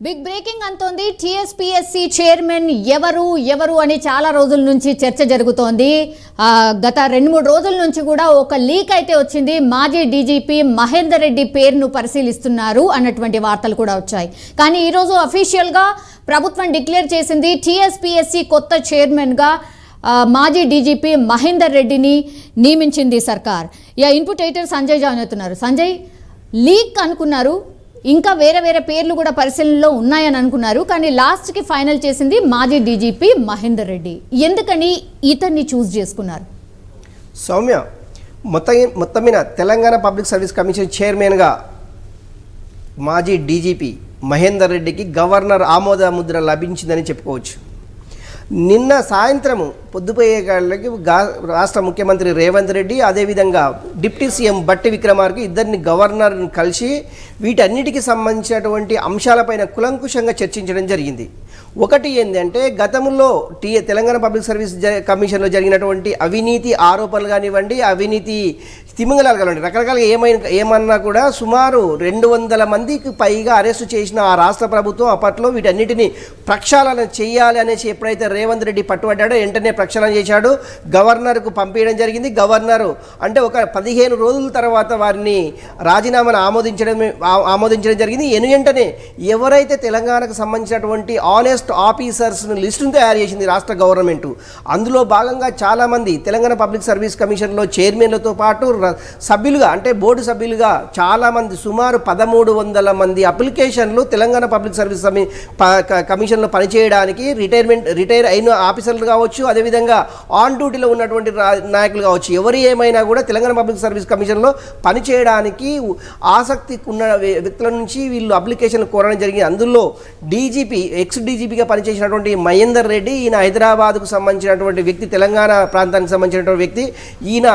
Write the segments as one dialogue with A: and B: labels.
A: Big breaking అంటోంది. TSPSC chairman ఎవరు అని చాలా రోజుల నుంచి చర్చ జరుగుతోంది. గత 2-3 రోజుల నుంచి కూడా ఒక లీక్ అయితే వచ్చింది. మాజీ డీజీపీ మహేందర్ రెడ్డి పేరును పరిశీలిస్తున్నారు అన్నటువంటి వార్తలు కూడా వచ్చాయి. కానీ ఈరోజు అఫీషియల్గా ప్రభుత్వం డిక్లేర్ చేసింది టీఎస్పీఎస్సీ కొత్త చైర్మన్గా మాజీ డీజీపీ మహేందర్ రెడ్డిని నియమించింది సర్కార్. ఇన్పుట్ ఎడిటర్ సంజయ్ జాయిన్ అవుతున్నారు. సంజయ్, లీక్ అనుకున్నారు, ఇంకా వేరే పేర్లు కూడా పరిశీలనలో ఉన్నాయని అనుకున్నారు, కానీ లాస్ట్కి ఫైనల్ చేసింది మాజీ డీజీపీ మహేందర్ రెడ్డి. ఎందుకని ఇతన్ని చూస్ చేసుకున్నారు?
B: సౌమ్య, మొత్తం మీద తెలంగాణ పబ్లిక్ సర్వీస్ కమిషన్ చైర్మన్గా మాజీ డీజీపీ మహేందర్ రెడ్డికి గవర్నర్ ఆమోద ముద్ర లభించిందని చెప్పుకోవచ్చు. నిన్న సాయంత్రము పొద్దుపోయే కాళ్ళకి రాష్ట్ర ముఖ్యమంత్రి రేవంత్ రెడ్డి అదేవిధంగా డిప్యూటీ సీఎం బట్టి విక్రమార్క ఇద్దరిని గవర్నర్ని కలిసి వీటన్నిటికీ సంబంధించినటువంటి అంశాలపైన కులంకుశంగా చర్చించడం జరిగింది. ఒకటి ఏంటంటే, గతంలో తెలంగాణ పబ్లిక్ సర్వీస్ కమిషన్లో జరిగినటువంటి అవినీతి ఆరోపణలు కానివ్వండి, అవినీతి తిమింగలాలు కానివ్వండి, రకరకాలుగా ఏమన్నా కూడా సుమారు 200 మందికి పైగా అరెస్టు చేసిన ఆ రాష్ట్ర ప్రభుత్వం అప్పట్లో వీటన్నిటిని ప్రక్షాళన చేయాలి అనేసి ఎప్పుడైతే రేవంత్ రెడ్డి పట్టుబడ్డాడో వెంటనే ప్రక్షాళన చేశాడు, గవర్నర్కు పంపించడం జరిగింది. గవర్నరు అంటే ఒక 15 రోజుల తర్వాత వారిని రాజీనామాను ఆమోదించడం జరిగింది. వెంటనే ఎవరైతే తెలంగాణకు సంబంధించినటువంటి ఆనెస్ట్ ఆఫీసర్స్ను లిస్టును తయారు చేసింది రాష్ట్ర గవర్నమెంటు. అందులో భాగంగా చాలామంది తెలంగాణ పబ్లిక్ సర్వీస్ కమిషన్లో చైర్మన్లతో పాటు సభ్యులుగా అంటే బోర్డు సభ్యులుగా చాలామంది సుమారు 1300 మంది అప్లికేషన్లు తెలంగాణ పబ్లిక్ సర్వీస్ కమిషన్లో పనిచేయడానికి రిటైర్ అయిన ఆఫీసర్లు కావచ్చు, అదేవిధంగా ఆన్ డ్యూటీలో ఉన్నటువంటి నాయకులు కావచ్చు, ఎవరు ఏమైనా కూడా తెలంగాణ పబ్లిక్ సర్వీస్ కమిషన్లో పనిచేయడానికి ఆసక్తి ఉన్న వ్యక్తుల నుంచి వీళ్ళు అప్లికేషన్లు కోరడం జరిగింది. అందులో డీజీపీ ఎక్స్ డీజీపీగా పనిచేసినటువంటి మహేందర్ రెడ్డి, ఈయన హైదరాబాద్కు సంబంధించినటువంటి వ్యక్తి, తెలంగాణ ప్రాంతానికి సంబంధించినటువంటి వ్యక్తి. ఈయన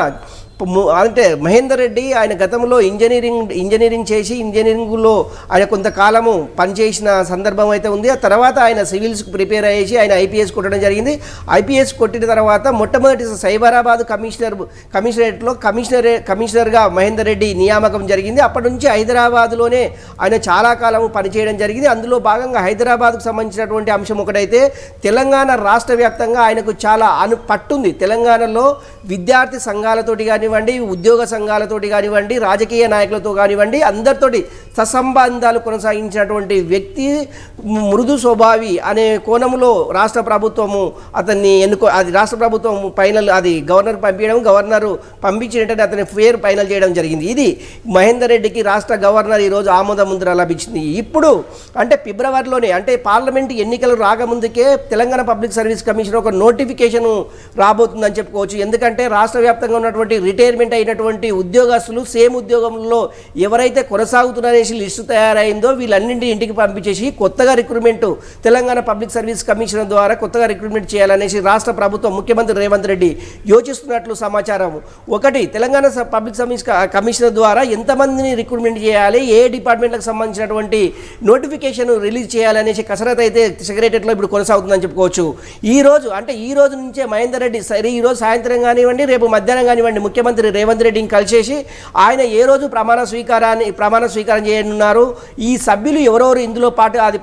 B: అంటే మహేందర్ రెడ్డి ఆయన గతంలో ఇంజనీరింగ్ చేసి ఇంజనీరింగ్లో ఆయన కొంతకాలము పనిచేసిన సందర్భం అయితే ఉంది. ఆ తర్వాత ఆయన సివిల్స్కి ప్రిపేర్ అయ్యేసి ఆయన ఐపీఎస్ కొట్టడం జరిగింది. ఐపీఎస్ కొట్టిన తర్వాత మొట్టమొదటి సైబరాబాద్ కమిషనరేట్లో కమిషనర్గా మహేందర్ రెడ్డి నియామకం జరిగింది. అప్పటి నుంచి హైదరాబాద్లోనే ఆయన చాలా కాలము పనిచేయడం జరిగింది. అందులో భాగంగా హైదరాబాద్కు సంబంధించినటువంటి అంశం ఒకటైతే, తెలంగాణ రాష్ట్ర వ్యాప్తంగా ఆయనకు చాలా పట్టుంది. తెలంగాణలో విద్యార్థి సంఘాలతోటి కానివ్వండి, ఉద్యోగ సంఘాలతోటి కానివ్వండి, రాజకీయ నాయకులతో కానివ్వండి, అందరితోటి సత్సంబంధాలు కొనసాగించినటువంటి వ్యక్తి, మృదు స్వభావి అనే కోణంలో రాష్ట్ర ప్రభుత్వము అతన్ని అది రాష్ట్ర ప్రభుత్వం ఫైనల్ అది గవర్నర్ పంపించడం, గవర్నరు పంపించినట్టు అతని పేరు ఫైనల్ చేయడం జరిగింది. ఇది మహేందర్ రెడ్డికి రాష్ట్ర గవర్నర్ ఈరోజు ఆమోద ముద్ర లభించింది. ఇప్పుడు అంటే ఫిబ్రవరిలోనే, అంటే పార్లమెంట్ ఎన్నికలు రాకముందుకే తెలంగాణ పబ్లిక్ సర్వీస్ కమిషన్ ఒక నోటిఫికేషన్ రాబోతుందని చెప్పుకోవచ్చు. ఎందుకంటే రాష్ట్ర వ్యాప్తంగా ఉన్నటువంటి రిటైర్మెంట్ అయినటువంటి ఉద్యోగస్తులు సేమ్ ఉద్యోగంలో ఎవరైతే కొనసాగుతున్నారనేసి లిస్టు తయారైందో వీళ్ళన్నింటి ఇంటికి పంపించేసి కొత్తగా recruitment Telangana public service commission ద్వారా కొత్తగా రిక్రూట్మెంట్ చేయాలనేసి రాష్ట్ర ప్రభుత్వం ముఖ్యమంత్రి రేవంత్ రెడ్డి యోచిస్తున్నట్లు సమాచారం. ఒకటి, తెలంగాణ పబ్లిక్ సర్వీస్ కమిషన్ ద్వారా ఎంతమందిని రిక్రూట్మెంట్ చేయాలి, ఏ డిపార్ట్మెంట్లకు సంబంధించినటువంటి నోటిఫికేషన్ రిలీజ్ చేయాలనేసి కసరత్ అయితే సెక్రటరీలో ఇప్పుడు కొనసాగుతుందని చెప్పుకోవచ్చు. ఈ రోజు నుంచే మహేందర్ రెడ్డి ఈరోజు సాయంత్రం కానివ్వండి, రేపు మధ్యాహ్నం కానివ్వండి, ముఖ్యమంత్రి రేవంత్ రెడ్డిని కలిసేసి ఆయన ఏ రోజు ప్రమాణ స్వీకారం చేయనున్నారు, ఈ సభ్యులు ఎవరెవరు ఇందులో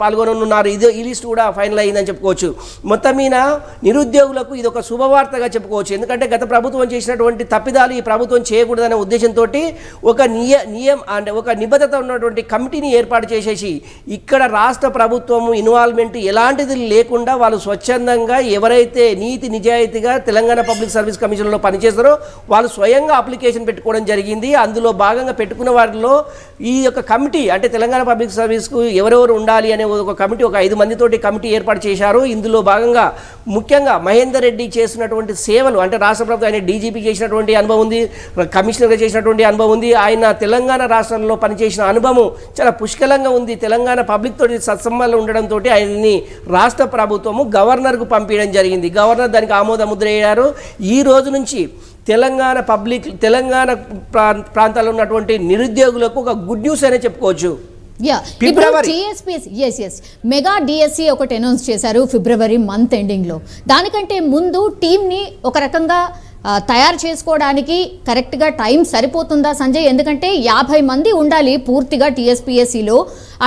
B: పాల్గొననున్నారు, ఈ లిస్ట్ కూడా ఫైనల్ అయిందని చెప్పుకోవచ్చు. మొత్తం మీద నిరుద్యోగులకు ఇది ఒక శుభవార్తగా చెప్పుకోవచ్చు. ఎందుకంటే గత ప్రభుత్వం చేసినటువంటి తప్పిదాలు ఈ ప్రభుత్వం చేయకూడదనే ఉద్దేశంతో ఒక నిబద్ధత ఉన్నటువంటి కమిటీని ఏర్పాటు చేసేసి ఇక్కడ రాష్ట్ర ప్రభుత్వము ఇన్వాల్వ్మెంట్ ఎలాంటిది లేకుండా వాళ్ళు స్వచ్ఛందంగా ఎవరైతే నీతి నిజాయితీగా తెలంగాణ పబ్లిక్ సర్వీస్ కమిషన్లో పనిచేస్తారో వాళ్ళు స్వయంగా అప్లికేషన్ పెట్టుకోవడం జరిగింది. అందులో భాగంగా పెట్టుకున్న వారిలో ఈ యొక్క కమిటీ అంటే తెలంగాణ పబ్లిక్ సర్వీస్కు ఎవరెవరు ఉండాలి అనే ఒక కమిటీ, ఒక 5 మందితోటి కమిటీ ఏర్పాటు చేశారు. ఇందులో భాగంగా ముఖ్యంగా మహేందర్ రెడ్డి చేసినటువంటి సేవలు అంటే రాష్ట్ర ప్రభుత్వం ఆయన డీజీపీ చేసినటువంటి అనుభవం ఉంది, కమిషనర్గా చేసినటువంటి అనుభవం ఉంది, ఆయన తెలంగాణ రాష్ట్రంలో పనిచేసిన అనుభవం చాలా పుష్కలంగా ఉంది. తెలంగాణ పబ్లిక్ తోటి సత్సంబంధాలు ఉండడంతో ఆయన్ని రాష్ట్ర ప్రభుత్వము గవర్నర్కు పంపించడం జరిగింది. గవర్నర్ దానికి ఆమోద ముద్ర వేయారు. ఈ రోజు నుంచి తెలంగాణ ప్రాంతాల్లో ఉన్నటువంటి నిరుద్యోగులకు ఒక గుడ్ న్యూస్ అనే చెప్పుకోవచ్చు.
A: మెగా డిఎస్సి ఒకటి అనౌన్స్ చేశారు ఫిబ్రవరి మంత్ ఎండింగ్లో. దానికంటే ముందు టీంని ఒక రకంగా తయారు చేసుకోవడానికి కరెక్ట్గా టైం సరిపోతుందా సంజయ్? ఎందుకంటే 50 మంది ఉండాలి పూర్తిగా టీఎస్పీఎస్సీలో,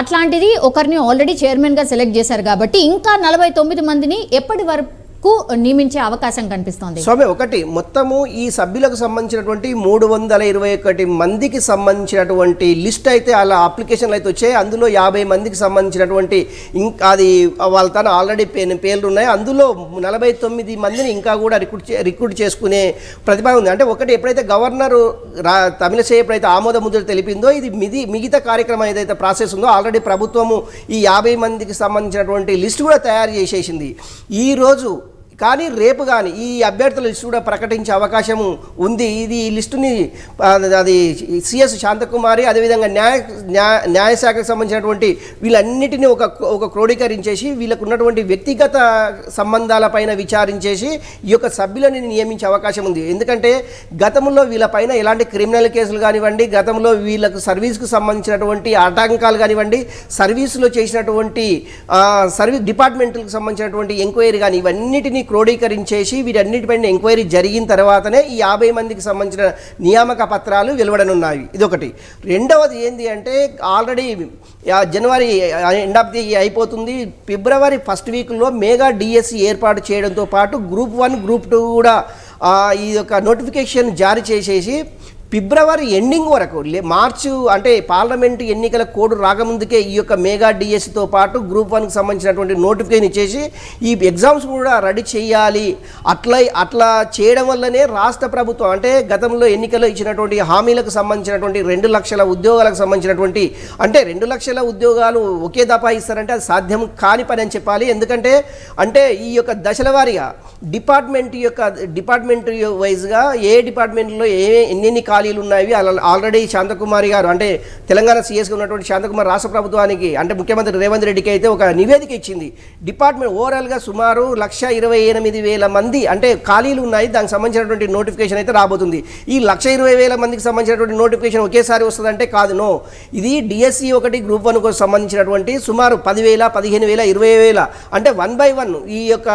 A: అట్లాంటిది ఒకరిని ఆల్రెడీ చైర్మన్గా సెలెక్ట్ చేశారు కాబట్టి ఇంకా 49 మందిని ఎప్పటి వరకు నియమించే అవకాశం కనిపిస్తోంది?
B: స్వామి, ఒకటి మొత్తము ఈ సభ్యులకు సంబంధించినటువంటి 321 మందికి సంబంధించినటువంటి లిస్ట్ అయితే అలా అప్లికేషన్లు అయితే వచ్చాయి. అందులో 50 మందికి సంబంధించినటువంటి ఇంకా అది వాళ్ళ తన ఆల్రెడీ పేర్లు ఉన్నాయి. అందులో 49 మందిని ఇంకా కూడా రిక్రూట్ చేసుకునే ప్రతిభ ఉంది. అంటే ఒకటి ఎప్పుడైతే గవర్నర్ తమిళసై ఎప్పుడైతే ఆమోద ముద్ర తెలిపిందో ఇది మిగతా కార్యక్రమం ఏదైతే ప్రాసెస్ ఉందో ఆల్రెడీ ప్రభుత్వము ఈ 50 మందికి సంబంధించినటువంటి లిస్ట్ కూడా తయారు చేసేసింది ఈరోజు. కానీ రేపు కానీ ఈ అభ్యర్థుల లిస్టు కూడా ప్రకటించే అవకాశం ఉంది. ఇది ఈ లిస్టుని అది సిఎస్ శాంతకుమారి అదేవిధంగా న్యాయశాఖకు సంబంధించినటువంటి వీళ్ళన్నిటినీ ఒక క్రోడీకరించేసి వీళ్ళకు ఉన్నటువంటి వ్యక్తిగత సంబంధాలపైన విచారించేసి ఈ యొక్క సభ్యులని నియమించే అవకాశం ఉంది. ఎందుకంటే గతంలో వీళ్ళపైన ఎలాంటి క్రిమినల్ కేసులు కానివ్వండి, గతంలో వీళ్ళకు సర్వీస్కు సంబంధించినటువంటి ఆటంకాలు కానివ్వండి, సర్వీసులో చేసినటువంటి సర్వీస్ డిపార్ట్మెంట్లకు సంబంధించినటువంటి ఎంక్వైరీ కానీ ఇవన్నిటినీ క్రోడీకరించేసి వీటన్నిటిపైన ఎంక్వైరీ జరిగిన తర్వాతనే ఈ 50 మందికి సంబంధించిన నియామక పత్రాలు వెలువడనున్నాయి. ఇదొకటి. రెండవది ఏంటి అంటే already January end of the అయిపోతుంది. ఫిబ్రవరి ఫస్ట్ వీక్లో మెగా డిఎస్సి ఏర్పాటు చేయడంతో పాటు గ్రూప్ 1 గ్రూప్ 2 కూడా ఈ యొక్క నోటిఫికేషన్ జారీ చేసేసి ఫిబ్రవరి ఎండింగ్ వరకు మార్చు అంటే పార్లమెంటు ఎన్నికల కోడ్ రాకముందుకే ఈ యొక్క మెగా డిఎస్సితో పాటు గ్రూప్ 1కి సంబంధించినటువంటి నోటిఫికేషన్ ఇచ్చేసి ఈ ఎగ్జామ్స్ కూడా రెడీ చేయాలి. అట్లా చేయడం వల్లనే రాష్ట్ర ప్రభుత్వం అంటే గతంలో ఎన్నికల్లో ఇచ్చినటువంటి హామీలకు సంబంధించినటువంటి 2 లక్షల ఉద్యోగాలకు సంబంధించినటువంటి అంటే 2 లక్షల ఉద్యోగాలు ఒకే దఫా ఇస్తారంటే అది సాధ్యం కాని పని అని చెప్పాలి. ఎందుకంటే అంటే ఈ యొక్క దశల వారీగా డిపార్ట్మెంట్ వైజ్గా ఏ డిపార్ట్మెంట్లో ఎన్ని ఖాళీలు ఉన్నాయి ఆల్రెడీ శాంతకుమారి గారు అంటే తెలంగాణ సీఎస్గా ఉన్నటువంటి శాంతకుమారి రాష్ట్ర ప్రభుత్వానికి అంటే ముఖ్యమంత్రి రేవంత్ రెడ్డికి అయితే ఒక నివేదిక ఇచ్చింది. డిపార్ట్మెంట్ ఓవరాల్గా సుమారు 128,000 మంది అంటే ఖాళీలు ఉన్నాయి. దానికి సంబంధించినటువంటి నోటిఫికేషన్ అయితే రాబోతుంది. ఈ 120,000 మందికి సంబంధించినటువంటి నోటిఫికేషన్ ఒకేసారి వస్తుందంటే కాదు, నో. ఇది డిఎస్సి 1 గ్రూప్ 1 కోసం సంబంధించినటువంటి సుమారు 10,000, 15,000, 20,000 అంటే 1 by 1 ఈ యొక్క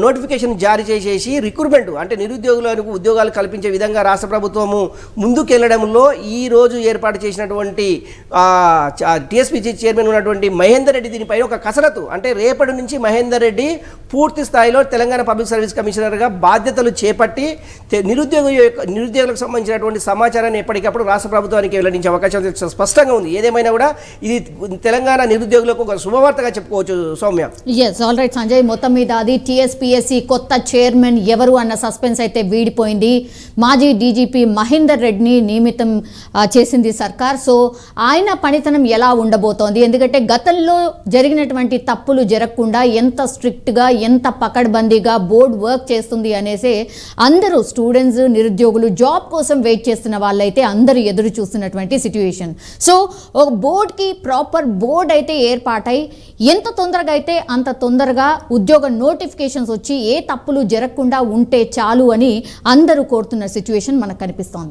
B: నోటిఫికేషన్ జారీ చేసేసి రిక్రూట్మెంట్ అంటే నిరుద్యోగులకు ఉద్యోగాలు కల్పించే విధంగా రాష్ట్ర ప్రభుత్వము ముందుకెళ్లడంలో ఈ రోజు ఏర్పాటు చేసినటువంటి టీఎస్పీసీ చైర్మన్ ఉన్నటువంటి మహేందర్ రెడ్డి దీనిపై ఒక కసరత్తు అంటే రేపటి నుంచి మహేందర్ రెడ్డి పూర్తి స్థాయిలో తెలంగాణ పబ్లిక్ సర్వీస్ కమిషనర్గా బాధ్యతలు చేపట్టి నిరుద్యోగులకు సంబంధించినటువంటి సమాచారాన్ని ఎప్పటికప్పుడు రాష్ట్ర ప్రభుత్వానికి వెల్లడించే అవకాశం స్పష్టంగా ఉంది. ఏదేమైనా కూడా ఇది తెలంగాణ నిరుద్యోగులకు ఒక శుభవార్తగా చెప్పుకోవచ్చు. Soumya,
A: yes, all right Sanjay, మొత్తం మీద అది టీఎస్పీఎస్సీ కొత్త చైర్మన్ ఎవరు అన్న సస్పెన్స్ అయితే వీడిపోయింది. మాజీ డీజీపీ మహేందర్ రెడ్డిని నియమితం చేసింది సర్కార్. సో ఆయన పనితనం ఎలా ఉండబోతోంది? ఎందుకంటే గతంలో జరిగినటువంటి తప్పులు జరగకుండా ఎంత స్ట్రిక్ట్గా ఎంత పకడ్బందీగా బోర్డు వర్క్ చేస్తుంది అనేసి అందరూ స్టూడెంట్స్ నిరుద్యోగులు జాబ్ కోసం వెయిట్ చేస్తున్న వాళ్ళైతే అందరూ ఎదురు చూస్తున్నటువంటి సిట్యుయేషన్. సో ఒక బోర్డుకి ప్రాపర్ బోర్డు అయితే ఏర్పాటై ఎంత తొందరగా అయితే అంత తొందరగా ఉద్యోగ నోటిఫికేషన్స్ వచ్చి ఏ తప్పులు జరగకుండా ఉంటే చాలు అని అందరూ కోరుతున్న సిట్యుయేషన్ మనకు కనిపిస్తోంది.